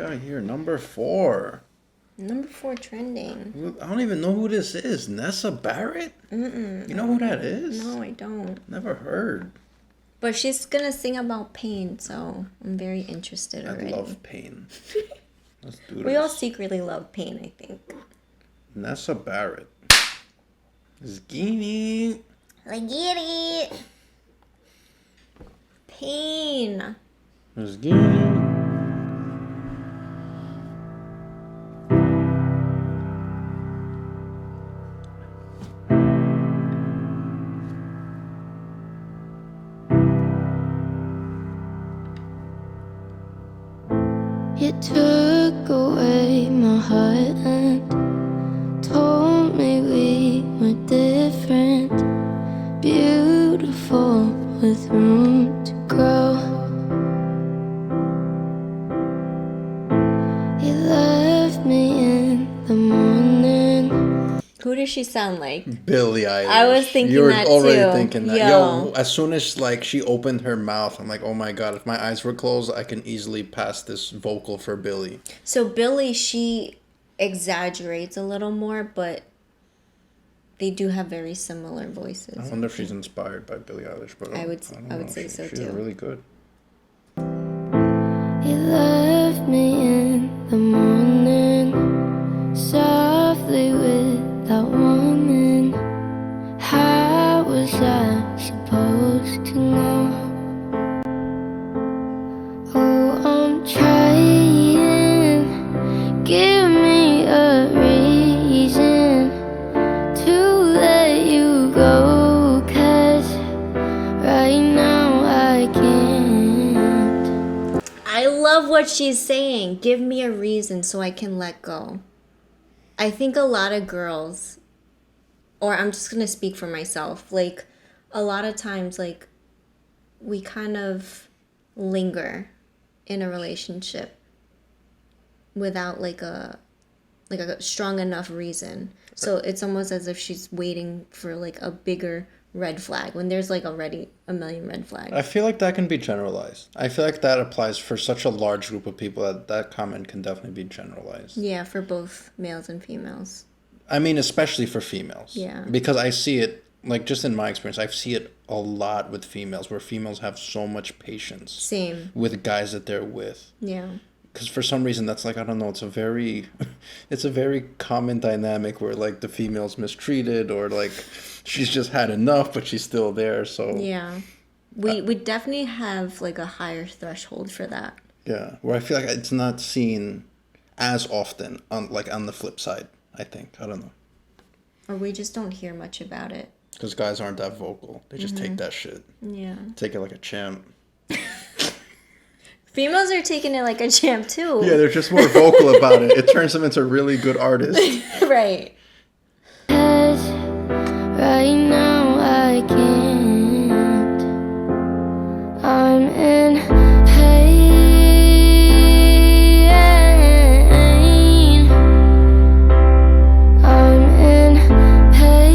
got here? Number 4. Number 4 trending. I don't even know who this is. Nessa Barrett? Mm-mm. You know who that is? No, I don't. Never heard. But she's gonna sing about pain, so I'm very interested already. I love pain. Let's do this. We all secretly love pain, I think. Nessa Barrett. Zgini. I get it. Pain. Zgini. You took away my heart and told me we were different, beautiful with room to grow. You left me in the morning. Who does she sound like? Billie Eilish. I was thinking you were that already too. thinking that. Yo. As soon as like she opened her mouth, I'm like, oh my god, if my eyes were closed, I can easily pass this vocal for Billie. So Billie, she exaggerates a little more, but they do have very similar voices. I wonder if she's inspired by Billie Eilish, but I would know. say so she's too. really good. You left me in the morning, softly without warning. How was I supposed to know? Oh, I'm trying, give me a reason to let you go, 'cause right now I can't. I love what she's saying. Give me a reason so I can let go. I think a lot of girls, or I'm just going to speak for myself, like a lot of times, like we kind of linger in a relationship without like a strong enough reason. So it's almost as if she's waiting for like a bigger red flag when there's like already a million red flags. I feel like that can be generalized. I feel like that applies for such a large group of people that comment can definitely be generalized. Yeah, for both males and females. I mean, especially for females. Yeah. Because I see it, like, just in my experience, I see it a lot with females, where females have so much patience. Same. With guys that they're with. Yeah. Because for some reason, that's like, I don't know, it's a very common dynamic where, like, the female's mistreated or, like, she's just had enough, but she's still there, so. Yeah. We definitely have, like, a higher threshold for that. Yeah. Where I feel like it's not seen as often, on the flip side, I think. I don't know. Or we just don't hear much about it. Because guys aren't that vocal. They just take that shit. Yeah. Take it like a champ. Females are taking it like a champ, too. Yeah, they're just more vocal about it. It turns them into really good artists. Right. 'Cause right now I can't. I'm in pain. I'm in pain.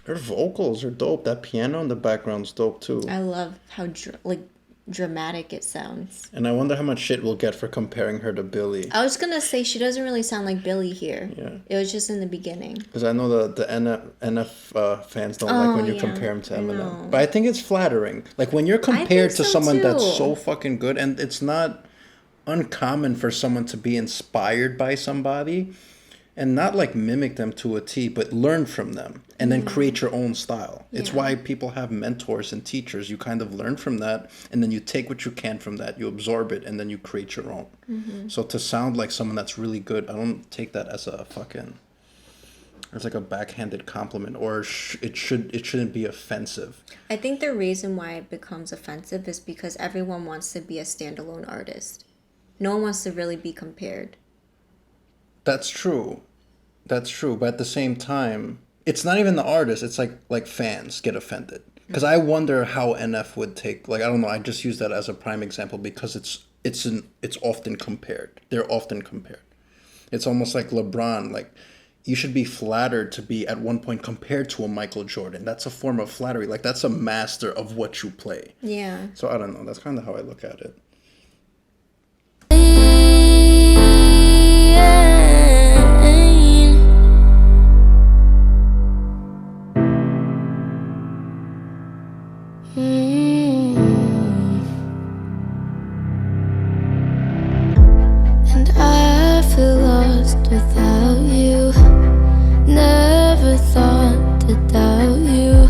Her vocals are dope. That piano in the background's dope too. I love how dramatic it sounds. And I wonder how much shit we'll get for comparing her to Billie. I was gonna say she doesn't really sound like Billie here. Yeah. It was just in the beginning. Because I know the NF fans don't like when you compare him to Eminem. know. But I think it's flattering. Like when you're compared to so, someone that's too. so fucking good, and it's not uncommon for someone to be inspired by somebody and not like mimic them to a T, but learn from them and then create your own style. It's Yeah. why people have mentors and teachers. You kind of learn from that, and then you take what you can from that, you absorb it, and then you create your own. So to sound like someone that's really good, I don't take that as a fucking, as like a backhanded compliment, or it shouldn't be offensive. I think the reason why it becomes offensive is because everyone wants to be a standalone artist. No one wants to really be compared. That's true. But at the same time, it's not even the artist. It's like fans get offended. Because I wonder how NF would take, like, I don't know, I just use that as a prime example because it's often compared. They're often compared. It's almost like LeBron, like, you should be flattered to be at one point compared to a Michael Jordan. That's a form of flattery. Like, that's a master of what you play. Yeah. So I don't know. That's kind of how I look at it. And I feel lost without you. Never thought to doubt you.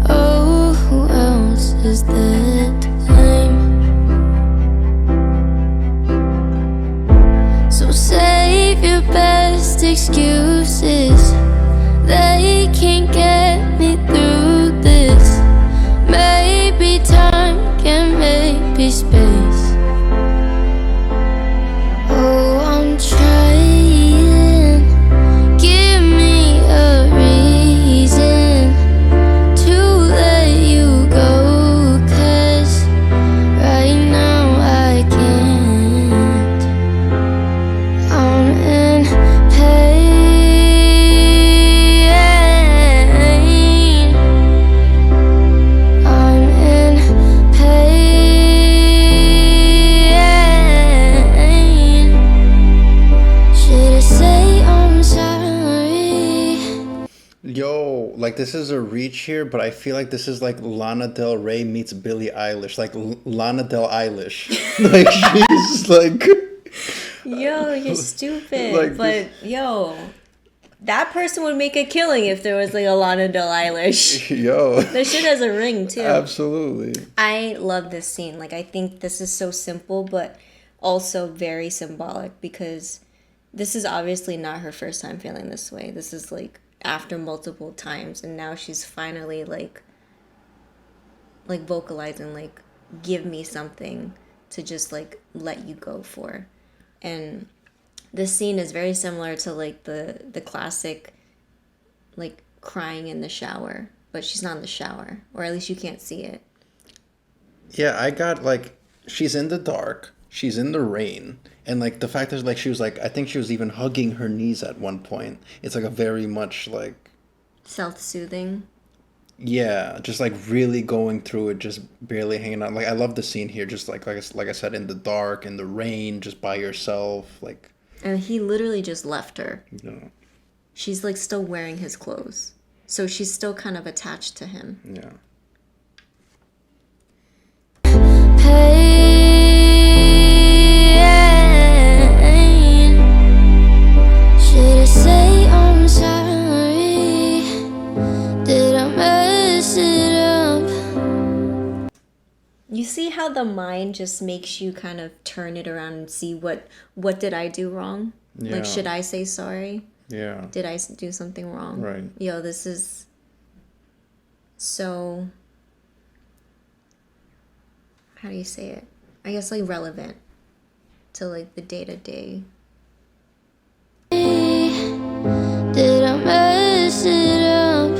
Oh, who else is there to blame? So save your best excuses. They can't get me through this. Maybe time can maybe space. Oh, I'm trying. Give me a reason to let you go, 'cause right now I can't. I'm in pain. I'm in pain. Should I say I'm sorry? Yo, like, this is a reach here, but I feel like this is like Lana Del Rey meets Billie Eilish. Like, Lana Del Eilish. Like, she's like... Yo, you're stupid. Like but yo, that person would make a killing if there was like a Lana Del Eilish. Yo. That shit has a ring too. Absolutely. I love this scene. Like, I think this is so simple, but also very symbolic, because this is obviously not her first time feeling this way. This is like after multiple times, and now she's finally like vocalizing, like, give me something to just like let you go for. And this scene is very similar to like the classic like crying in the shower, but she's not in the shower, or at least you can't see it. Yeah, I got, like, she's in the dark, she's in the rain, and, like, the fact is, like, she was, like, I think she was even hugging her knees at one point. It's, like, a very much, like, Self-soothing. yeah, just, like, really going through it, just barely hanging out. Like, I love the scene here, just, like I said, in the dark, in the rain, just by yourself, like, And he literally just left her. you know, She's like still wearing his clothes, so she's still kind of attached to him. yeah. Pain. Should I say I'm sorry? Did I mess it up? You see how the mind just makes you kind of turn it around and see what did I do wrong? Yeah. Like, should I say sorry? Yeah. Did I do something wrong? Right. Yo, this is so, how do you say it? I guess like relevant to like the day-to-day. Did I mess it up?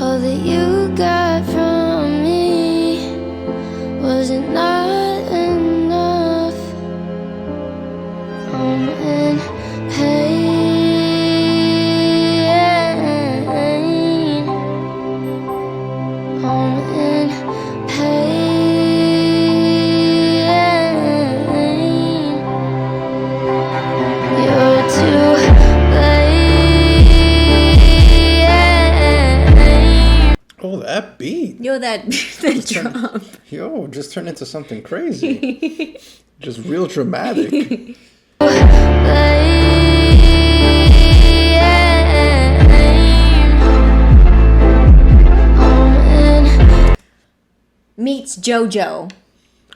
All that you got from me, was it not enough? I'm in pain. I'm in pain. You're too late. Oh, that beat. Yo, that drop. Yo, just turned into something crazy. Just real dramatic. Meets JoJo.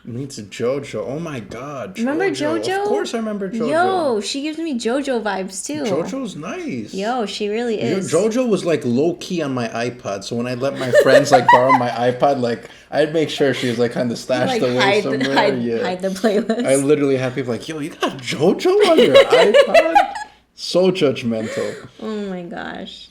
Meets JoJo. Oh my god. Remember JoJo? Of course I remember JoJo. Yo, she gives me JoJo vibes too. JoJo's nice. Yo, she really is. JoJo was like low key on my iPod, so when I let my friends like borrow my iPod, like I'd make sure she was like kind of stashed Like away somewhere. hide the playlist. I literally have people like, yo, you got JoJo on your iPod? So judgmental. Oh my gosh.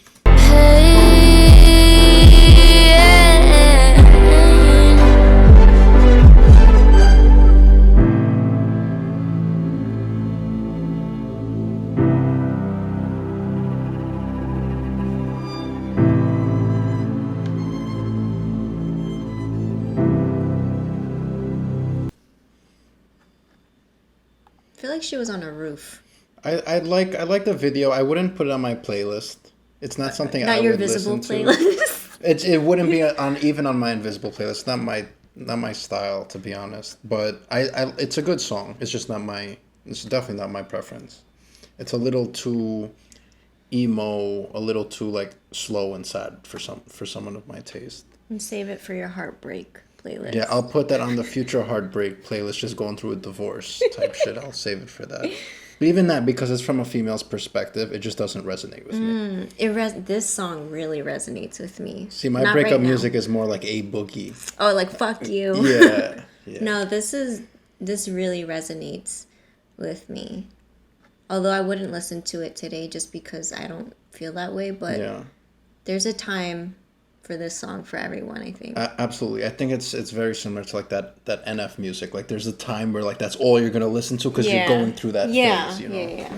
like she was on a roof. I like the video. I wouldn't put it on my playlist. It's not something I Not your would visible listen playlist. to. It wouldn't be even on my invisible playlist. Not my style, to be honest. But it's a good song. It's just not my. It's definitely not my preference. It's a little too emo, a little too like slow and sad for someone of my taste. And save it for your heartbreak playlist. Yeah, I'll put that on the future heartbreak playlist. Just going through a divorce type shit. I'll save it for that. But even that, because it's from a female's perspective, it just doesn't resonate with me. This song really resonates with me. See, my Not breakup right now. music is more like a boogie. Oh, like fuck you. Yeah. No, this really resonates with me. Although I wouldn't listen to it today just because I don't feel that way, but Yeah. there's a time for this song for everyone, I think. Absolutely. I think it's very similar to like that NF music. Like there's a time where like that's all you're gonna listen to because you're going through that phase, you know. Yeah.